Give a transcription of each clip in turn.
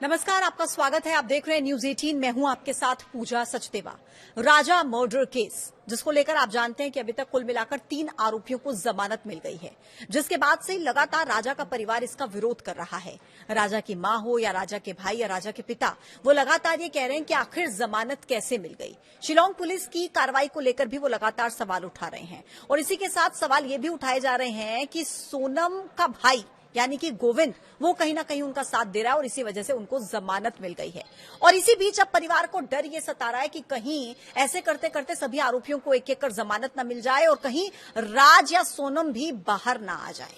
नमस्कार, आपका स्वागत है। आप देख रहे हैं न्यूज 18। मैं हूं आपके साथ पूजा सचदेवा। राजा मर्डर केस जिसको लेकर आप जानते हैं कि अभी तक कुल मिलाकर 3 आरोपियों को जमानत मिल गई है, जिसके बाद से लगातार राजा का परिवार इसका विरोध कर रहा है। राजा की मां हो या राजा के भाई या राजा के पिता, वो लगातार ये कह रहे हैं कि आखिर जमानत कैसे मिल गई। शिलांग पुलिस की कार्रवाई को लेकर भी वो लगातार सवाल उठा रहे हैं और इसी के साथ सवाल ये भी उठाए जा रहे हैं कि सोनम का भाई यानी कि गोविंद, वो कहीं ना कहीं उनका साथ दे रहा है और इसी वजह से उनको जमानत मिल गई है। और इसी बीच अब परिवार को डर ये सता रहा है कि कहीं ऐसे करते करते सभी आरोपियों को एक एक कर जमानत न मिल जाए और कहीं राज या सोनम भी बाहर ना आ जाए।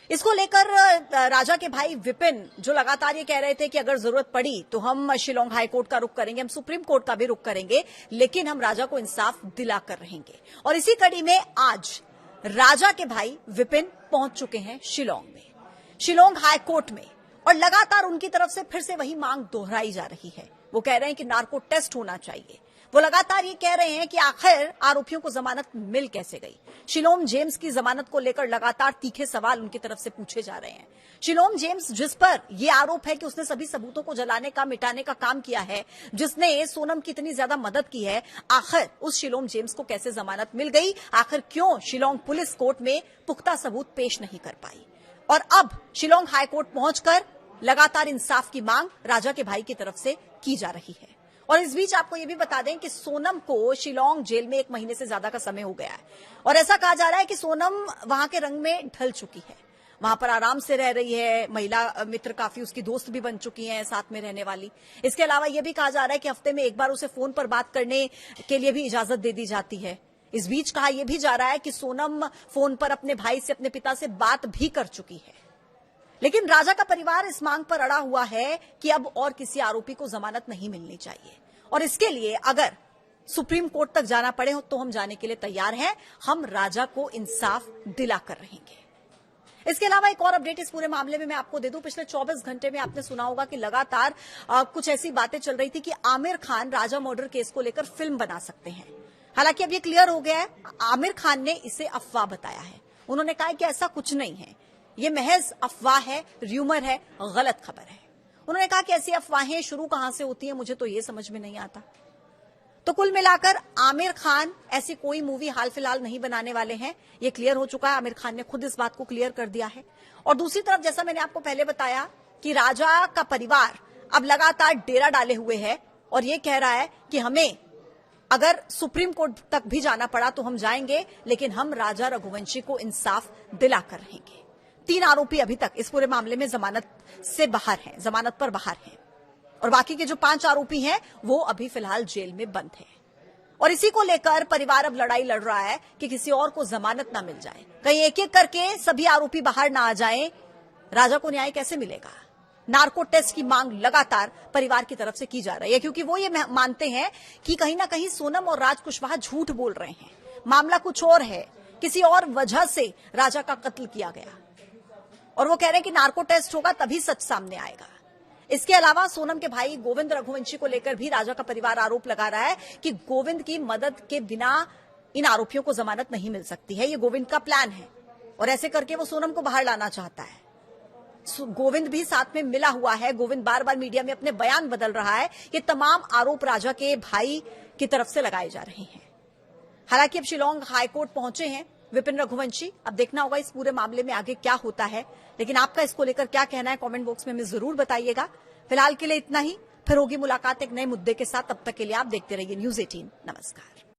इसको लेकर राजा के भाई विपिन जो लगातार ये कह रहे थे कि अगर जरूरत पड़ी तो हम शिलांग हाईकोर्ट का रुख करेंगे, हम सुप्रीम कोर्ट का भी रुख करेंगे, लेकिन हम राजा को इंसाफ दिलाकर रहेंगे। और इसी कड़ी में आज राजा के भाई विपिन पहुंच चुके हैं शिलांग में, शिलांग हाई कोर्ट में, और लगातार उनकी तरफ से फिर से वही मांग दोहराई जा रही है। वो कह रहे हैं कि नार्को टेस्ट होना चाहिए। वो लगातार ये कह रहे हैं कि आखिर आरोपियों को जमानत मिल कैसे गई। शिलोम जेम्स की जमानत को लेकर लगातार तीखे सवाल उनकी तरफ से पूछे जा रहे हैं। शिलोम जेम्स, जिस पर यह आरोप है कि उसने सभी सबूतों को जलाने का, मिटाने का काम किया है, जिसने सोनम की इतनी ज्यादा मदद की है, आखिर उस शिलोम जेम्स को कैसे जमानत मिल गई? आखिर क्यों शिलांग पुलिस कोर्ट में पुख्ता सबूत पेश नहीं कर पाई? और अब शिलांग हाईकोर्ट पहुंचकर लगातार इंसाफ की मांग राजा के भाई की तरफ से की जा रही है। और इस बीच आपको यह भी बता दें कि सोनम को शिलांग जेल में 1 महीने से ज्यादा का समय हो गया है और ऐसा कहा जा रहा है कि सोनम वहां के रंग में ढल चुकी है, वहां पर आराम से रह रही है। महिला मित्र काफी उसकी दोस्त भी बन चुकी हैं साथ में रहने वाली। इसके अलावा यह भी कहा जा रहा है कि हफ्ते में एक बार उसे फोन पर बात करने के लिए भी इजाजत दे दी जाती है। इस बीच कहा यह भी जा रहा है कि सोनम फोन पर अपने भाई से, अपने पिता से बात भी कर चुकी है। लेकिन राजा का परिवार इस मांग पर अड़ा हुआ है कि अब और किसी आरोपी को जमानत नहीं मिलनी चाहिए और इसके लिए अगर सुप्रीम कोर्ट तक जाना पड़े तो हम जाने के लिए तैयार हैं। हम राजा को इंसाफ दिलाकर रहेंगे। इसके अलावा एक और अपडेट इस पूरे मामले में मैं आपको दे दूं। पिछले 24 घंटे में आपने सुना होगा कि लगातार कुछ ऐसी बातें चल रही थी कि आमिर खान राजा मर्डर केस को लेकर फिल्म बना सकते हैं। हालांकि अब ये क्लियर हो गया है, आमिर खान ने इसे अफवाह बताया है। उन्होंने कहा कि ऐसा कुछ नहीं है, ये महज अफवाह है, र्यूमर है, गलत खबर है। उन्होंने कहा कि ऐसी अफवाहें शुरू कहां से होती हैं, मुझे तो ये समझ में नहीं आता। तो कुल मिलाकर आमिर खान ऐसी कोई मूवी हाल फिलहाल नहीं बनाने वाले हैं, ये क्लियर हो चुका है। आमिर खान ने खुद इस बात को क्लियर कर दिया है। और दूसरी तरफ जैसा मैंने आपको पहले बताया कि राजा का परिवार अब लगातार डेरा डाले हुए है और ये कह रहा है कि हमें अगर सुप्रीम कोर्ट तक भी जाना पड़ा तो हम जाएंगे, लेकिन हम राजा रघुवंशी को इंसाफ दिलाकर रहेंगे। 3 आरोपी अभी तक इस पूरे मामले में जमानत से बाहर हैं, जमानत पर बाहर हैं, और बाकी के जो 5 आरोपी हैं वो अभी फिलहाल जेल में बंद हैं। और इसी को लेकर परिवार अब लड़ाई लड़ रहा है कि किसी और को जमानत ना मिल जाए, कहीं एक एक करके सभी आरोपी बाहर ना आ जाएं। राजा को न्याय कैसे मिलेगा? नार्को टेस्ट की मांग लगातार परिवार की तरफ से की जा रही है, क्योंकि वो ये मानते हैं कि कहीं ना कहीं सोनम और राज कुशवाहा झूठ बोल रहे हैं, मामला कुछ और है, किसी और वजह से राजा का कत्ल किया गया। और वो कह रहे हैं कि नार्को टेस्ट होगा तभी सच सामने आएगा। इसके अलावा सोनम के भाई गोविंद रघुवंशी को लेकर भी राजा का परिवार आरोप लगा रहा है कि गोविंद की मदद के बिना इन आरोपियों को जमानत नहीं मिल सकती है। ये गोविंद का प्लान है और ऐसे करके वो सोनम को बाहर लाना चाहता है। गोविंद भी साथ में मिला हुआ है। गोविंद बार बार मीडिया में अपने बयान बदल रहा है कि तमाम आरोप राजा के भाई की तरफ से लगाए जा रहे हैं। हालांकि अब शिलांग हाईकोर्ट पहुंचे हैं विपिन रघुवंशी। अब देखना होगा इस पूरे मामले में आगे क्या होता है, लेकिन आपका इसको लेकर क्या कहना है कमेंट बॉक्स में हमें जरूर बताइएगा। फिलहाल के लिए इतना ही, फिर होगी मुलाकात एक नए मुद्दे के साथ। तब तक के लिए आप देखते रहिए न्यूज 18। नमस्कार।